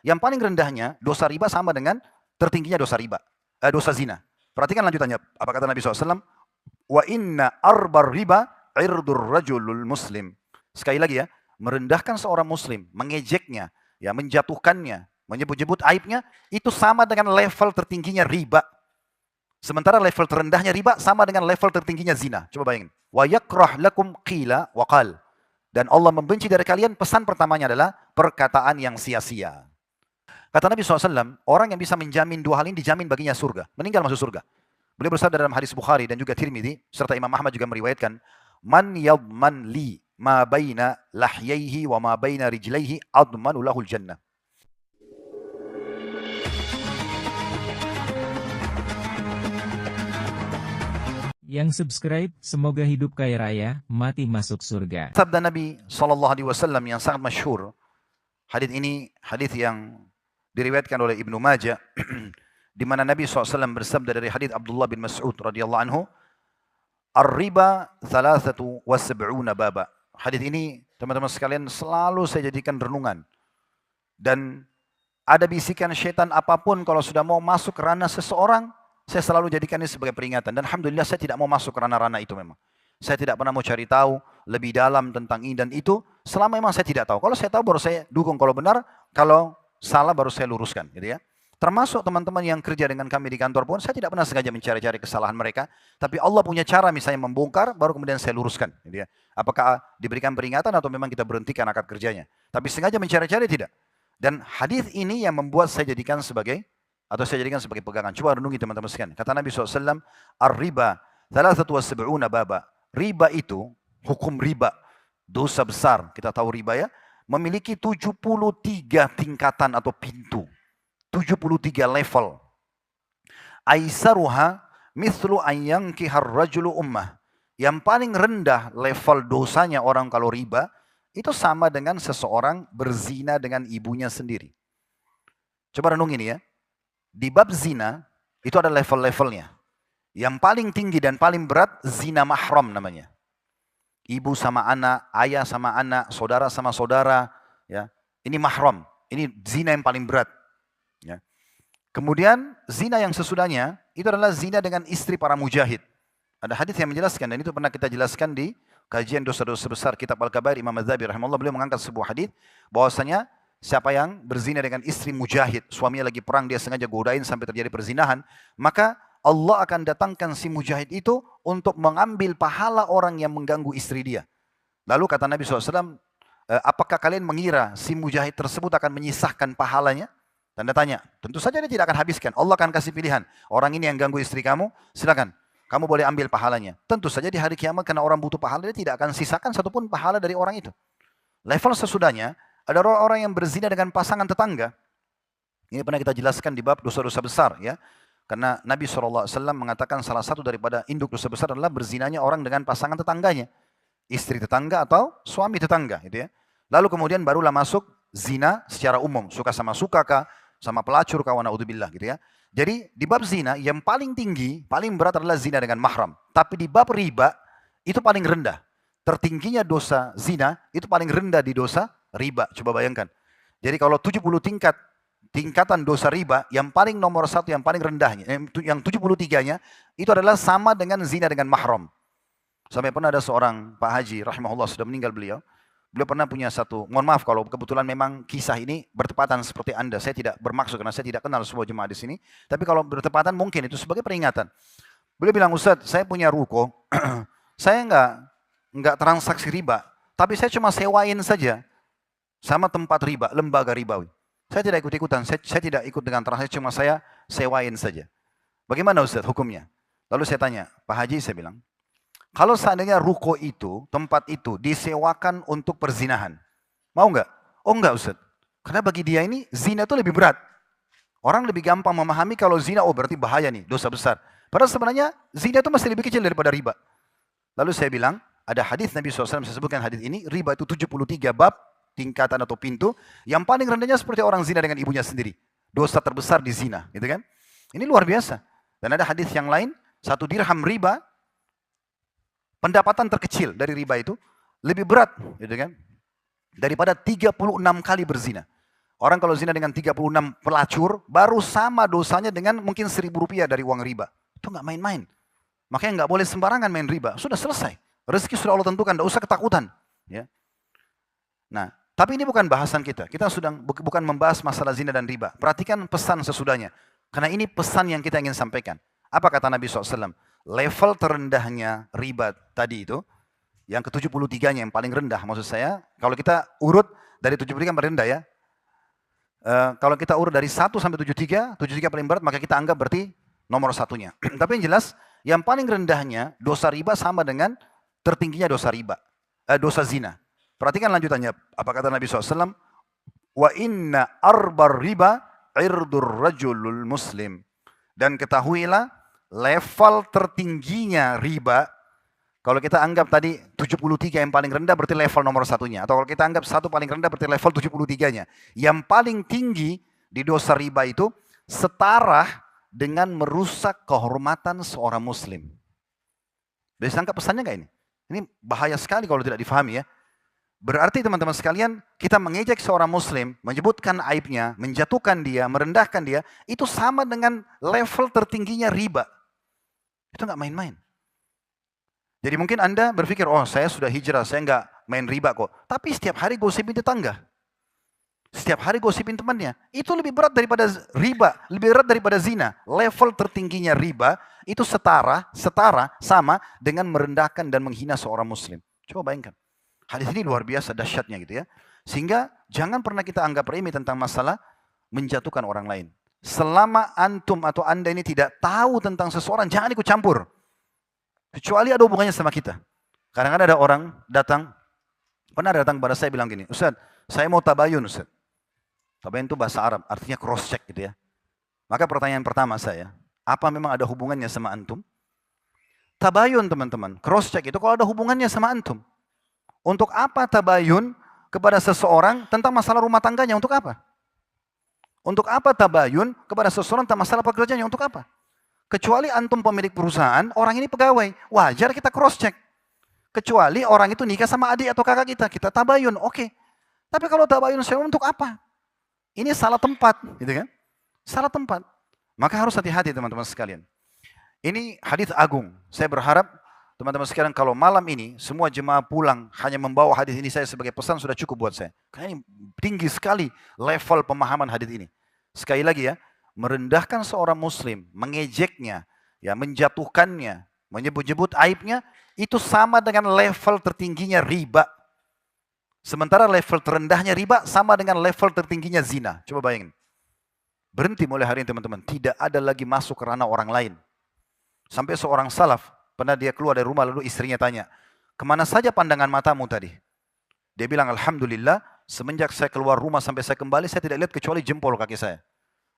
Yang paling rendahnya dosa riba sama dengan tertingginya dosa riba, dosa zina. Perhatikan lanjutannya. Apa kata Nabi SAW? Wa inna arbar riba irdur rajulul muslim. Sekali lagi ya, merendahkan seorang muslim, mengejeknya, ya, menjatuhkannya, menyebut-nyebut aibnya, itu sama dengan level tertingginya riba. Sementara level terendahnya riba sama dengan level tertingginya zina. Coba bayangin. Wa yakrah lakum qila wa qal. Dan Allah membenci dari kalian, pesan pertamanya adalah perkataan yang sia-sia. Kata Nabi SAW, orang yang bisa menjamin dua hal ini dijamin baginya surga. Meninggal masuk surga. Beliau bersabda dalam hadis Bukhari dan juga Tirmidzi, serta Imam Ahmad juga meriwayatkan, Man yadman li ma baina lahyaihi wa ma baina rijlaihi admanu lahul jannah. Yang subscribe, semoga hidup kaya raya, mati masuk surga. Sabda Nabi SAW yang sangat masyhur. Hadis ini hadis yang diriwayatkan oleh Ibnu Majah, di mana Nabi SAW bersabda dari hadis Abdullah bin Mas'ud radhiyallahu anhu, Ar-riba 73 baba. Hadis ini teman-teman sekalian selalu saya jadikan renungan. Dan ada bisikan syaitan apapun kalau sudah mau masuk ke ranah seseorang, saya selalu jadikan ini sebagai peringatan. Dan alhamdulillah saya tidak mau masuk ke ranah-ranah itu memang. Saya tidak pernah mau cari tahu lebih dalam tentang ini dan itu. Selama memang saya tidak tahu. Kalau saya tahu baru saya dukung kalau benar. Kalau salah baru saya luruskan. Gitu ya. Termasuk teman-teman yang kerja dengan kami di kantor pun. Saya tidak pernah sengaja mencari-cari kesalahan mereka. Tapi Allah punya cara misalnya membongkar. Baru kemudian saya luruskan. Gitu ya. Apakah diberikan peringatan atau memang kita berhentikan akad kerjanya. Tapi sengaja mencari-cari tidak. Dan hadis ini yang membuat saya jadikan sebagai pegangan. Coba renungi teman-teman sekalian. Kata Nabi SAW, Ar-riba 73 baba. Riba itu, hukum riba, dosa besar, kita tahu riba ya, memiliki 73 tingkatan atau pintu. 73 level. Aisaruha mithlu an yankihar rajulu ummah. Yang paling rendah level dosanya orang kalau riba, itu sama dengan seseorang berzina dengan ibunya sendiri. Coba renungi ini ya. Di bab zina, itu ada level-levelnya. Yang paling tinggi dan paling berat, zina mahram namanya. Ibu sama anak, ayah sama anak, saudara sama saudara. Ya. Ini mahram, ini zina yang paling berat. Ya. Kemudian, zina yang sesudahnya, itu adalah zina dengan istri para mujahid. Ada hadis yang menjelaskan, dan itu pernah kita jelaskan di kajian dosa-dosa besar kitab Al-Kabair Imam Az-Zahabi rahimahullah. Beliau mengangkat sebuah hadis, bahwasanya siapa yang berzina dengan istri mujahid, suaminya lagi perang, dia sengaja godain sampai terjadi perzinahan, maka Allah akan datangkan si mujahid itu untuk mengambil pahala orang yang mengganggu istri dia. Lalu kata Nabi SAW, apakah kalian mengira si mujahid tersebut akan menyisahkan pahalanya? Tanda tanya. Tentu saja dia tidak akan habiskan. Allah akan kasih pilihan. Orang ini yang ganggu istri kamu, silakan. Kamu boleh ambil pahalanya. Tentu saja di hari kiamat karena orang butuh pahala, dia tidak akan sisakan satupun pahala dari orang itu. Level sesudahnya, ada orang-orang yang berzina dengan pasangan tetangga. Ini pernah kita jelaskan di bab dosa-dosa besar ya. Karena Nabi SAW mengatakan salah satu daripada induk dosa besar adalah berzinanya orang dengan pasangan tetangganya. Istri tetangga atau suami tetangga gitu ya. Lalu kemudian barulah masuk zina secara umum. Suka sama suka kah, sama pelacur kah, wa na'udzubillah gitu ya. Jadi di bab zina yang paling tinggi, paling berat adalah zina dengan mahram. Tapi di bab riba itu paling rendah. Tertingginya dosa zina itu paling rendah di dosa riba. Coba bayangkan. Jadi kalau 70 tingkatan dosa riba, yang paling nomor satu, yang paling rendahnya, yang 73-nya, itu adalah sama dengan zina dengan mahram. Sampai pernah ada seorang Pak Haji, rahimahullah, sudah meninggal beliau. Beliau pernah punya satu, mohon maaf kalau kebetulan memang kisah ini bertepatan seperti Anda. Saya tidak bermaksud karena saya tidak kenal semua jemaah di sini. Tapi kalau bertepatan mungkin itu sebagai peringatan. Beliau bilang, Ustaz, saya punya ruko, saya enggak transaksi riba, tapi saya cuma sewain saja sama tempat riba, lembaga ribawi. Saya tidak ikut-ikutan, saya tidak ikut dengan transaksi, cuma saya sewain saja. Bagaimana Ustaz hukumnya? Lalu saya tanya, Pak Haji, saya bilang, kalau seandainya ruko itu, tempat itu disewakan untuk perzinahan, mau enggak? Oh enggak Ustaz, karena bagi dia ini zina itu lebih berat. Orang lebih gampang memahami kalau zina, oh berarti bahaya nih, dosa besar. Padahal sebenarnya zina itu masih lebih kecil daripada riba. Lalu saya bilang, ada hadis Nabi SAW, saya sebutkan hadis ini, riba itu 73 bab, tingkatan atau pintu, yang paling rendahnya seperti orang zina dengan ibunya sendiri. Dosa terbesar di zina, gitu kan? Ini luar biasa. Dan ada hadis yang lain, 1 dirham riba, pendapatan terkecil dari riba itu, lebih berat, gitu kan? Daripada 36 kali berzina. Orang kalau zina dengan 36 pelacur, baru sama dosanya dengan mungkin 1.000 rupiah dari uang riba. Itu nggak main-main. Makanya nggak boleh sembarangan main riba. Sudah selesai. Rezeki sudah Allah tentukan, nggak usah ketakutan. Ya. Nah, tapi ini bukan bahasan kita. Kita bukan membahas masalah zina dan riba. Perhatikan pesan sesudahnya. Karena ini pesan yang kita ingin sampaikan. Apa kata Nabi SAW? Level terendahnya riba tadi itu, yang ke-73-nya yang paling rendah maksud saya, kalau kita urut dari 73 yang paling rendah ya, kalau kita urut dari 1 sampai 73, 73 paling berat, maka kita anggap berarti nomor satunya. Tapi yang jelas, yang paling rendahnya dosa riba sama dengan tertingginya dosa riba, dosa zina. Perhatikan lanjutannya, apa kata Nabi SAW? Wa inna arbar riba irdur rajulul muslim. Dan ketahuilah, level tertingginya riba, kalau kita anggap tadi 73 yang paling rendah berarti level nomor satunya. Atau kalau kita anggap satu paling rendah berarti level 73-nya. Yang paling tinggi di dosa riba itu setara dengan merusak kehormatan seorang muslim. Bisa tangkap pesannya nggak ini? Ini bahaya sekali kalau tidak difahami ya. Berarti teman-teman sekalian, kita mengejek seorang muslim, menyebutkan aibnya, menjatuhkan dia, merendahkan dia, itu sama dengan level tertingginya riba. Itu nggak main-main. Jadi mungkin Anda berpikir, oh saya sudah hijrah, saya nggak main riba kok. Tapi setiap hari gosipin tetangga. Setiap hari gosipin temannya. Itu lebih berat daripada riba, lebih berat daripada zina. Level tertingginya riba itu setara sama dengan merendahkan dan menghina seorang muslim. Coba bayangkan. Hadis ini luar biasa dahsyatnya gitu ya. Sehingga jangan pernah kita anggap remeh tentang masalah menjatuhkan orang lain. Selama antum atau Anda ini tidak tahu tentang seseorang, jangan ikut campur. Kecuali ada hubungannya sama kita. Kadang-kadang ada orang pernah datang kepada saya bilang gini, Ustaz, saya mau tabayun Ustaz. Tabayun itu bahasa Arab, artinya cross check gitu ya. Maka pertanyaan pertama saya, apa memang ada hubungannya sama antum? Tabayun teman-teman, cross check itu kalau ada hubungannya sama antum. Untuk apa tabayun kepada seseorang tentang masalah rumah tangganya, untuk apa? Untuk apa tabayun kepada seseorang tentang masalah pekerjaannya, untuk apa? Kecuali antum pemilik perusahaan, orang ini pegawai. Wajar kita cross check. Kecuali orang itu nikah sama adik atau kakak kita tabayun, oke. Tapi kalau tabayun saya untuk apa? Ini salah tempat, gitu kan? Salah tempat. Maka harus hati-hati teman-teman sekalian. Ini hadis agung. Saya berharap teman-teman sekalian kalau malam ini semua jemaah pulang hanya membawa hadis ini saya sebagai pesan sudah cukup buat saya. Karena ini tinggi sekali level pemahaman hadis ini. Sekali lagi ya, merendahkan seorang muslim, mengejeknya, ya, menjatuhkannya, menyebut-nyebut aibnya, itu sama dengan level tertingginya riba. Sementara level terendahnya riba sama dengan level tertingginya zina. Coba bayangin. Berhenti mulai hari ini teman-teman. Tidak ada lagi masuk ke ranah orang lain. Sampai seorang salaf, pernah dia keluar dari rumah lalu istrinya tanya, kemana saja pandangan matamu tadi? Dia bilang, Alhamdulillah, semenjak saya keluar rumah sampai saya kembali, saya tidak lihat kecuali jempol kaki saya.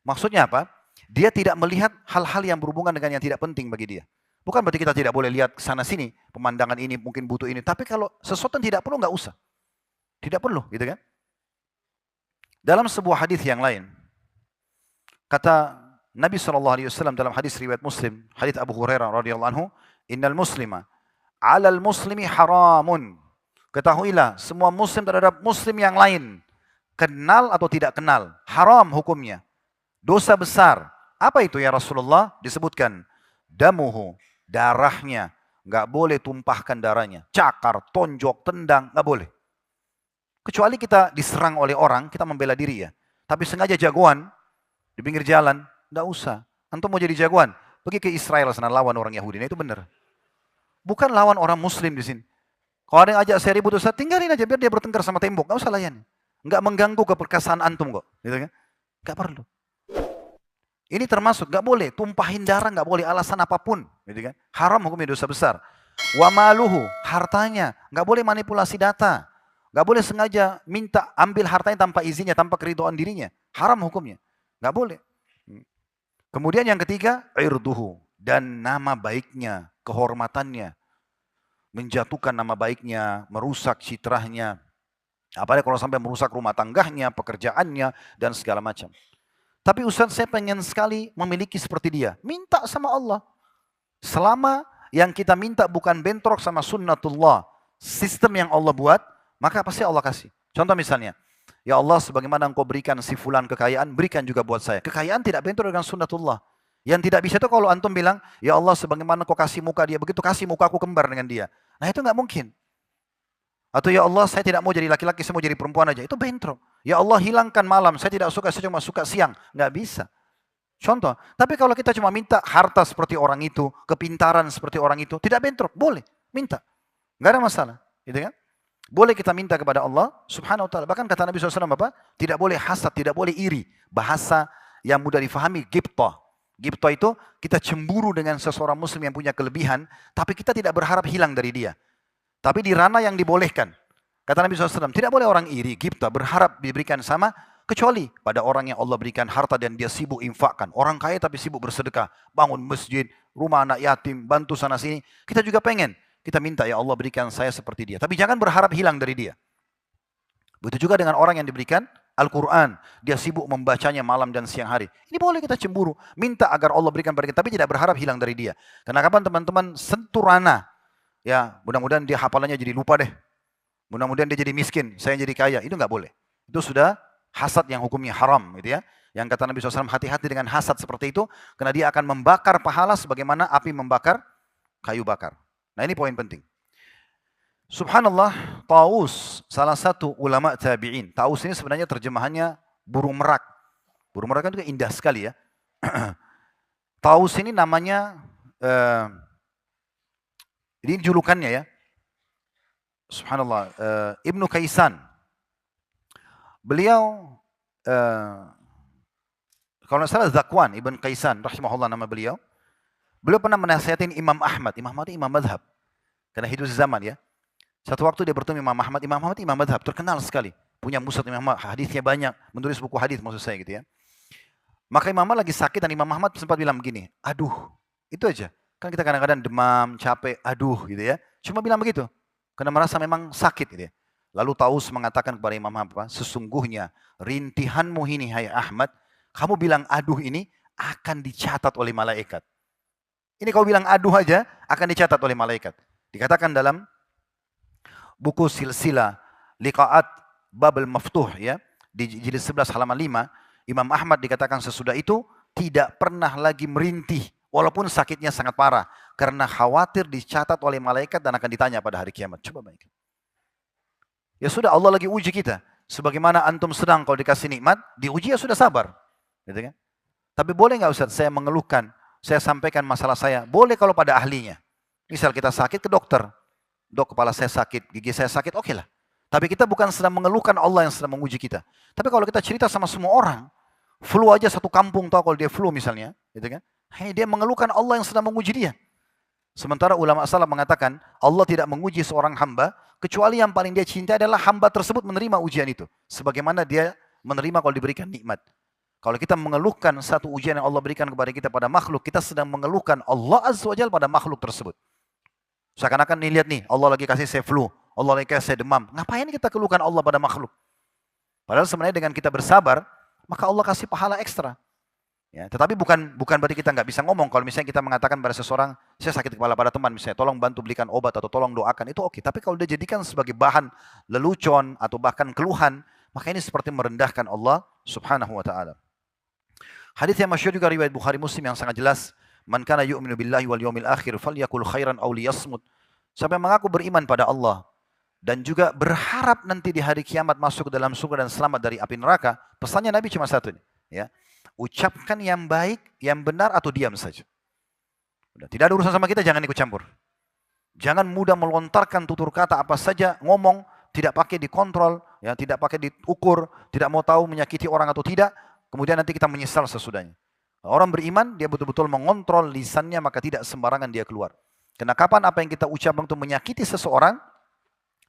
Maksudnya apa? Dia tidak melihat hal-hal yang berhubungan dengan yang tidak penting bagi dia. Bukan berarti kita tidak boleh lihat sana sini, pemandangan ini mungkin butuh ini. Tapi kalau sesuatu yang tidak perlu, nggak usah. Tidak perlu, gitu kan? Dalam sebuah hadis yang lain, kata Nabi SAW dalam hadis riwayat Muslim, hadis Abu Hurairah radhiyallahu anhu, Innal muslima 'alal muslimi haramun. Ketahuilah, semua muslim terhadap muslim yang lain, kenal atau tidak kenal, haram hukumnya. Dosa besar. Apa itu ya Rasulullah? Disebutkan damuhu, darahnya. Nggak boleh tumpahkan darahnya. Cakar, tonjok, tendang, nggak boleh. Kecuali kita diserang oleh orang, kita membela diri ya. Tapi sengaja jagoan di pinggir jalan, nggak usah. Antum mau jadi jagoan, pergi ke Israel sana lawan orang Yahudi. Nah, itu benar. Bukan lawan orang Muslim di sini. Kalau ada yang ajak saya ribut, Ustaz, tinggalin aja biar dia bertengkar sama tembok, nggak usah layan. Nggak mengganggu keperkasaan antum kok, gitu kan? Nggak perlu. Ini termasuk, nggak boleh tumpahin darah, nggak boleh alasan apapun, gitu kan? Haram hukumnya dosa besar. Wa maluhu, hartanya, nggak boleh manipulasi data, nggak boleh sengaja minta ambil hartanya tanpa izinnya, tanpa keridhaan dirinya, haram hukumnya, nggak boleh. Kemudian yang ketiga, irduhu, dan nama baiknya, kehormatannya, menjatuhkan nama baiknya, merusak citrahnya, apalagi kalau sampai merusak rumah tangganya, pekerjaannya, dan segala macam. Tapi Ustaz, saya pengen sekali memiliki seperti dia. Minta sama Allah. Selama yang kita minta bukan bentrok sama sunnatullah, sistem yang Allah buat, maka pasti Allah kasih. Contoh misalnya, Ya Allah, sebagaimana engkau berikan si fulan kekayaan, berikan juga buat saya. Kekayaan tidak bentur dengan sunnatullah. Yang tidak bisa itu kalau antum bilang, ya Allah, sebagaimana engkau kasih muka dia begitu, kasih muka aku kembar dengan dia. Nah itu nggak mungkin. Atau ya Allah, saya tidak mau jadi laki-laki, saya mau jadi perempuan aja. Itu bentrok. Ya Allah, hilangkan malam, saya tidak suka, saya cuma suka siang. Nggak bisa. Contoh, tapi kalau kita cuma minta harta seperti orang itu, kepintaran seperti orang itu, tidak bentrok, boleh, minta. Nggak ada masalah, gitu kan? Boleh kita minta kepada Allah subhanahu wa ta'ala. Bahkan kata Nabi SAW apa? Tidak boleh hasad, tidak boleh iri. Bahasa yang mudah difahami, ghibtah. Ghibtah itu kita cemburu dengan seseorang muslim yang punya kelebihan, tapi kita tidak berharap hilang dari dia. Tapi di ranah yang dibolehkan. Kata Nabi SAW, tidak boleh orang iri, ghibtah, berharap diberikan sama, kecuali pada orang yang Allah berikan harta dan dia sibuk infakkan. Orang kaya tapi sibuk bersedekah, bangun masjid, rumah anak yatim, bantu sana sini. Kita juga pengen. Kita minta, ya Allah berikan saya seperti dia. Tapi jangan berharap hilang dari dia. Begitu juga dengan orang yang diberikan Al-Quran. Dia sibuk membacanya malam dan siang hari. Ini boleh kita cemburu. Minta agar Allah berikan pada kita, tapi tidak berharap hilang dari dia. Karena kapan teman-teman sentuh ranah, ya mudah-mudahan dia hafalannya jadi lupa deh. Mudah-mudahan dia jadi miskin, saya jadi kaya. Itu nggak boleh. Itu sudah hasad yang hukumnya haram. Gitu ya. Yang kata Nabi SAW, hati-hati dengan hasad seperti itu. Karena dia akan membakar pahala sebagaimana api membakar kayu bakar. Nah ini poin penting. Subhanallah, Taus, salah satu ulama tabi'in. Taus ini sebenarnya terjemahannya burung merak. Burung merak kan juga indah sekali ya. Taus ini namanya, ini julukannya ya. Subhanallah, Ibnu Kaisan. Beliau, kalau tidak salah Zakwan, Ibn Kaisan, rahimahullah nama beliau. Beliau pernah menasihatin Imam Ahmad. Imam Ahmad itu imam madhab. Karena hidup zaman ya. Satu waktu dia bertemu Imam Ahmad. Imam Ahmad imam madhab. Terkenal sekali. Punya musnad Imam Ahmad. Hadisnya banyak. Menulis buku hadis maksud saya gitu ya. Maka Imam Ahmad lagi sakit dan Imam Ahmad sempat bilang begini. Aduh. Itu aja. Kan kita kadang-kadang demam, capek, aduh gitu ya. Cuma bilang begitu. Karena merasa memang sakit gitu ya. Lalu Taus mengatakan kepada Imam Ahmad. Sesungguhnya rintihanmu ini hai Ahmad. Kamu bilang aduh ini akan dicatat oleh malaikat. Ini kau bilang aduh aja akan dicatat oleh malaikat. Dikatakan dalam buku silsilah liqa'at babel maftuh ya. Di jilid 11 halaman 5. Imam Ahmad dikatakan sesudah itu tidak pernah lagi merintih. Walaupun sakitnya sangat parah. Karena khawatir dicatat oleh malaikat dan akan ditanya pada hari kiamat. Coba bayangkan. Ya sudah Allah lagi uji kita. Sebagaimana antum sedang kalau dikasih nikmat. Diuji ya sudah sabar. Gitu kan? Tapi boleh nggak Ustaz saya mengeluhkan. Saya sampaikan masalah saya. Boleh kalau pada ahlinya. Misal kita sakit ke dokter. Dok, kepala saya sakit, gigi saya sakit, oke lah. Tapi kita bukan sedang mengeluhkan Allah yang sedang menguji kita. Tapi kalau kita cerita sama semua orang, flu aja satu kampung tahu kalau dia flu misalnya, gitu kan? Hey, dia mengeluhkan Allah yang sedang menguji dia. Sementara ulama salaf mengatakan Allah tidak menguji seorang hamba kecuali yang paling dia cinta adalah hamba tersebut menerima ujian itu. Sebagaimana dia menerima kalau diberikan nikmat. Kalau kita mengeluhkan satu ujian yang Allah berikan kepada kita pada makhluk, kita sedang mengeluhkan Allah Azza wa Jalla pada makhluk tersebut. Seakan-akan nih lihat nih, Allah lagi kasih saya flu, Allah lagi kasih saya demam. Ngapain kita keluhkan Allah pada makhluk? Padahal sebenarnya dengan kita bersabar, maka Allah kasih pahala ekstra. Ya, tetapi bukan berarti kita nggak bisa ngomong. Kalau misalnya kita mengatakan pada seseorang, saya sakit kepala pada teman misalnya, tolong bantu belikan obat atau tolong doakan, itu oke. Tapi kalau dia jadikan sebagai bahan lelucon atau bahkan keluhan, maka ini seperti merendahkan Allah Subhanahu wa Ta'ala. Hadis yang masyhur juga riwayat Bukhari Muslim yang sangat jelas, man kana yu'minu billahi wal yawmil akhir falyakul khairan aw liyasmut. Siapa yang mengaku beriman pada Allah dan juga berharap nanti di hari kiamat masuk ke dalam surga dan selamat dari api neraka, pesannya Nabi cuma satu nih, ya. Ucapkan yang baik, yang benar atau diam saja. Udah, tidak ada urusan sama kita, jangan ikut campur. Jangan mudah melontarkan tutur kata apa saja, ngomong tidak pakai dikontrol, ya, tidak pakai diukur, tidak mau tahu menyakiti orang atau tidak. Kemudian nanti kita menyesal sesudahnya. Orang beriman, dia betul-betul mengontrol lisannya, maka tidak sembarangan dia keluar. Karena kapan apa yang kita ucapkan untuk menyakiti seseorang,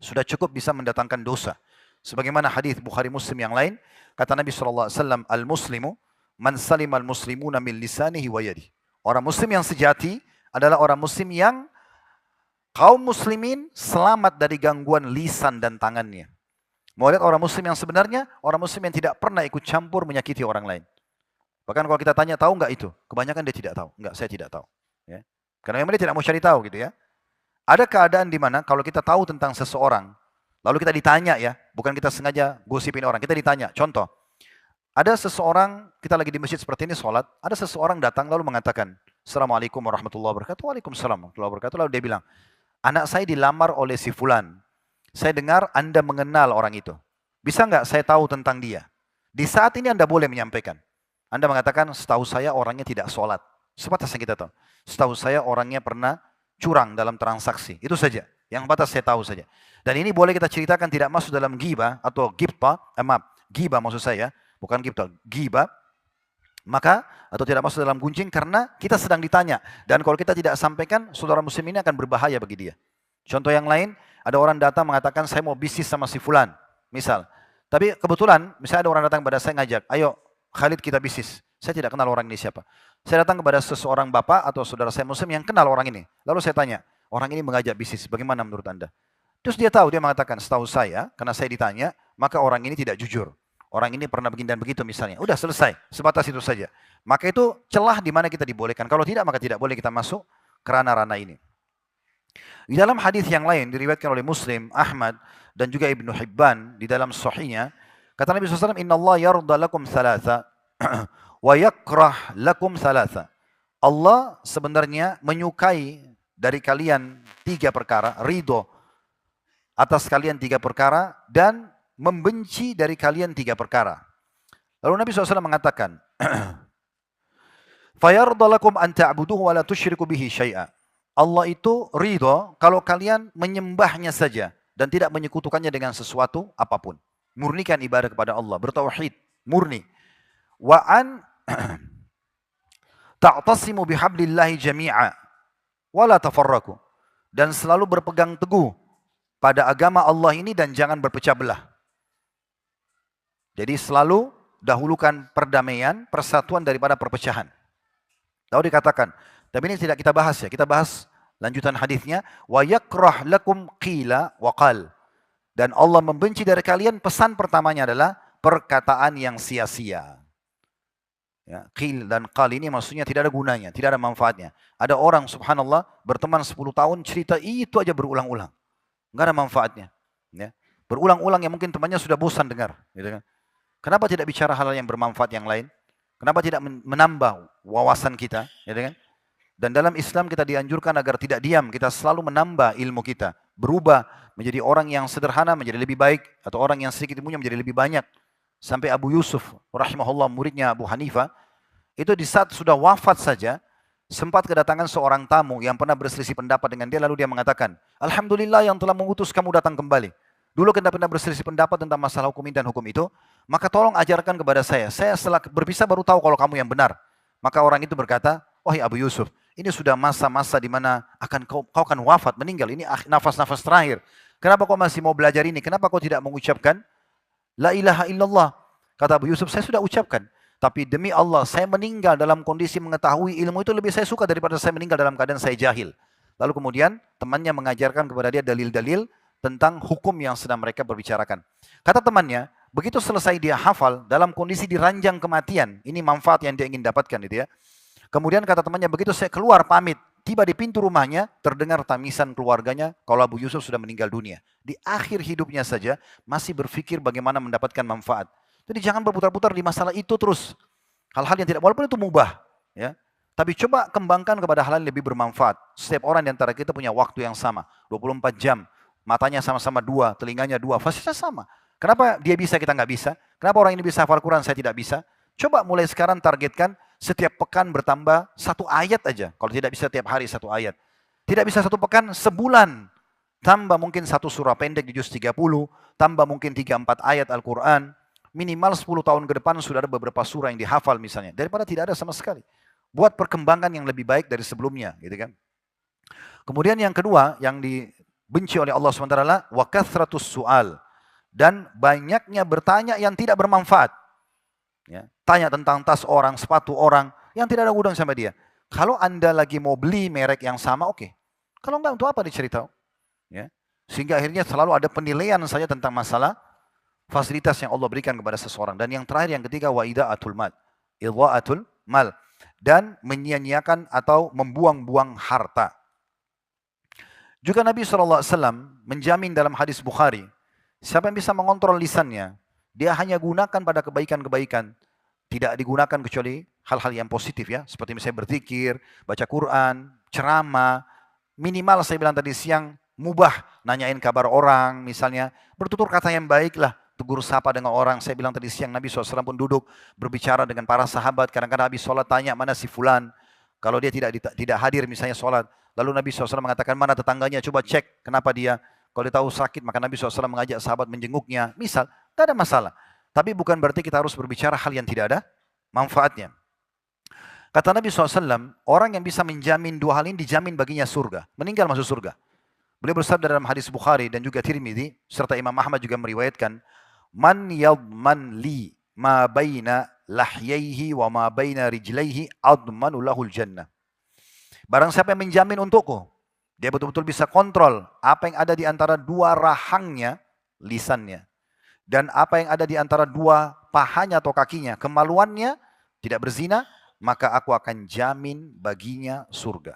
sudah cukup bisa mendatangkan dosa. Sebagaimana hadis Bukhari Muslim yang lain, kata Nabi SAW, Al-Muslimu, man salim al-muslimuna min lisanihi wa yadihi. Orang muslim yang sejati adalah orang muslim yang kaum muslimin selamat dari gangguan lisan dan tangannya. Mau lihat orang muslim yang sebenarnya, orang muslim yang tidak pernah ikut campur menyakiti orang lain. Bahkan kalau kita tanya, tahu nggak itu? Kebanyakan dia tidak tahu. Enggak, saya tidak tahu. Ya. Karena memang dia tidak mau cari tahu gitu ya. Ada keadaan di mana kalau kita tahu tentang seseorang, Lalu kita ditanya ya, bukan kita sengaja gosipin orang, kita ditanya. Contoh, ada seseorang, kita lagi di masjid seperti ini sholat, ada seseorang datang lalu mengatakan, Assalamualaikum warahmatullahi wabarakatuh, Waalaikumsalam warahmatullahi wabarakatuh. Lalu dia bilang, anak saya dilamar oleh si fulan. Saya dengar Anda mengenal orang itu. Bisa nggak saya tahu tentang dia? Di saat ini Anda boleh menyampaikan. Anda mengatakan, setahu saya orangnya tidak sholat. Sebatas yang kita tahu. Setahu saya orangnya pernah curang dalam transaksi. Itu saja. Yang batas saya tahu saja. Dan ini boleh kita ceritakan tidak masuk dalam ghibah atau ghibta. Ghibah maksud saya. Bukan ghibta. Ghibah. Maka, atau tidak masuk dalam gunjing karena kita sedang ditanya. Dan kalau kita tidak sampaikan, saudara muslim ini akan berbahaya bagi dia. Contoh yang lain, ada orang datang mengatakan, saya mau bisnis sama si fulan. Misal. Tapi kebetulan, misalnya ada orang datang kepada saya ngajak, ayo Khalid kita bisnis. Saya tidak kenal orang ini siapa. Saya datang kepada seseorang bapak atau saudara saya muslim yang kenal orang ini. Lalu saya tanya, orang ini mengajak bisnis, bagaimana menurut Anda? Terus dia tahu, dia mengatakan, setahu saya, karena saya ditanya, maka orang ini tidak jujur. Orang ini pernah begini dan begitu misalnya. Udah selesai, sebatas itu saja. Maka itu celah di mana kita dibolehkan. Kalau tidak, maka tidak boleh kita masuk ke ranah-ranah ini. Di dalam hadis yang lain, diriwayatkan oleh Muslim, Ahmad, dan juga Ibnu Hibban, di dalam sahihnya, kata Nabi SAW, Inna Allah yarda lakum thalatha, wa yakrah lakum thalatha. Allah sebenarnya menyukai dari kalian 3 perkara, ridho atas kalian 3 perkara, dan membenci dari kalian 3 perkara. Lalu Nabi SAW mengatakan, فَيَرْضَ لَكُمْ أَنْ تَعْبُدُوهُ وَلَا تُشْرِكُوا بِهِ شَيْئًا. Allah itu ridho kalau kalian menyembahnya saja dan tidak menyekutukannya dengan sesuatu apapun. Murnikan ibadah kepada Allah, bertauhid, murni. Wa an ta'tasimu bihablillahi jami'a wa la tafarraqu. Dan selalu berpegang teguh pada agama Allah ini dan jangan berpecah belah. Jadi selalu dahulukan perdamaian, persatuan daripada perpecahan. Lalu dikatakan, tapi ini tidak kita bahas ya, kita bahas lanjutan hadisnya, wa yakrah lakum qila wa qal. Dan Allah membenci dari kalian, pesan pertamanya adalah perkataan yang sia-sia. Ya, qil dan qal ini maksudnya tidak ada gunanya, tidak ada manfaatnya. Ada orang subhanallah berteman 10 tahun cerita itu aja berulang-ulang. Enggak ada manfaatnya. Ya. Berulang-ulang yang mungkin temannya sudah bosan dengar. Gitu kan. Kenapa tidak bicara hal yang bermanfaat yang lain? Kenapa tidak menambah wawasan kita? Gitu kan. Dan dalam Islam kita dianjurkan agar tidak diam, kita selalu menambah ilmu kita. Berubah menjadi orang yang sederhana, menjadi lebih baik. Atau orang yang sedikit ilmunya menjadi lebih banyak. Sampai Abu Yusuf, rahimahullah, muridnya Abu Hanifah, itu di saat sudah wafat saja, sempat kedatangan seorang tamu yang pernah berselisih pendapat dengan dia, lalu dia mengatakan, Alhamdulillah yang telah mengutus kamu datang kembali. Dulu kita pernah berselisih pendapat tentang masalah hukum ini dan hukum itu, maka tolong ajarkan kepada saya. Saya setelah berpisah baru tahu kalau kamu yang benar. Maka orang itu berkata, wahai Abu Yusuf, ini sudah masa-masa di mana kau akan wafat, meninggal. Ini nafas-nafas terakhir. Kenapa kau masih mau belajar ini? Kenapa kau tidak mengucapkan La ilaha illallah? Kata Abu Yusuf, saya sudah ucapkan. Tapi demi Allah, saya meninggal dalam kondisi mengetahui ilmu itu lebih saya suka daripada saya meninggal dalam keadaan saya jahil. Lalu kemudian temannya mengajarkan kepada dia dalil-dalil tentang hukum yang sedang mereka berbicarakan. Kata temannya, begitu selesai dia hafal dalam kondisi diranjang kematian. Ini manfaat yang dia ingin dapatkan itu ya. Kemudian kata temannya, begitu saya keluar pamit, tiba di pintu rumahnya, terdengar tamisan keluarganya kalau Abu Yusuf sudah meninggal dunia. Di akhir hidupnya saja, masih berpikir bagaimana mendapatkan manfaat. Jadi jangan berputar-putar di masalah itu terus. Hal-hal yang tidak, walaupun itu mubah. Ya. Tapi coba kembangkan kepada hal yang lebih bermanfaat. Setiap orang di antara kita punya waktu yang sama. 24 jam. Matanya sama-sama 2, telinganya 2, fasilitas sama. Kenapa dia bisa, kita nggak bisa? Kenapa orang ini bisa hafal Quran, saya tidak bisa? Coba mulai sekarang targetkan setiap pekan bertambah 1 ayat aja. Kalau tidak bisa tiap hari 1 ayat. Tidak bisa 1 pekan, sebulan. Tambah mungkin 1 surah pendek di juz 30. Tambah mungkin 3-4 ayat Al-Quran. Minimal 10 tahun ke depan sudah ada beberapa surah yang dihafal misalnya. Daripada tidak ada sama sekali. Buat perkembangan yang lebih baik dari sebelumnya. Gitu kan. Kemudian yang kedua yang dibenci oleh Allah SWT adalah wa kathratus su'al. Dan banyaknya bertanya yang tidak bermanfaat. Ya, tanya tentang tas orang, sepatu orang, yang tidak ada gudang sama dia. Kalau Anda lagi mau beli merek yang sama, oke. Kalau enggak, untuk apa diceritakan? Ya. Sehingga akhirnya selalu ada penilaian saja tentang masalah fasilitas yang Allah berikan kepada seseorang. Dan yang terakhir, yang ketiga, wa ida'atul mal. Ida'atul mal. Dan menyia-nyiakan atau membuang-buang harta. Juga Nabi SAW menjamin dalam hadis Bukhari, Siapa yang bisa mengontrol lisannya? Dia hanya gunakan pada kebaikan-kebaikan. Tidak digunakan kecuali hal-hal yang positif ya. Seperti misalnya berzikir, baca Quran, ceramah. Minimal saya bilang tadi siang, mubah. Nanyain kabar orang misalnya. Bertutur kata yang baik lah. Tegur sapa dengan orang. Saya bilang tadi siang Nabi SAW pun duduk berbicara dengan para sahabat. Kadang-kadang habis sholat tanya mana si fulan. Kalau dia tidak hadir misalnya sholat. Lalu Nabi SAW mengatakan mana tetangganya. Coba cek kenapa dia. Kalau dia tahu sakit maka Nabi SAW mengajak sahabat menjenguknya. Misal, tidak ada masalah. Tapi bukan berarti kita harus berbicara hal yang tidak ada manfaatnya. Kata Nabi SAW, orang yang bisa menjamin dua hal ini dijamin baginya surga. Meninggal masuk surga. Beliau bersabda dalam hadis Bukhari dan juga Tirmidzi, serta Imam Ahmad juga meriwayatkan, Man yadman li ma baina lahyaihi wa ma baina rijlaihi admanu lahul jannah. Barang siapa yang menjamin untukku, dia betul-betul bisa kontrol apa yang ada di antara dua rahangnya, lisannya. Dan apa yang ada di antara dua pahanya atau kakinya, kemaluannya, tidak berzina, maka aku akan jamin baginya surga.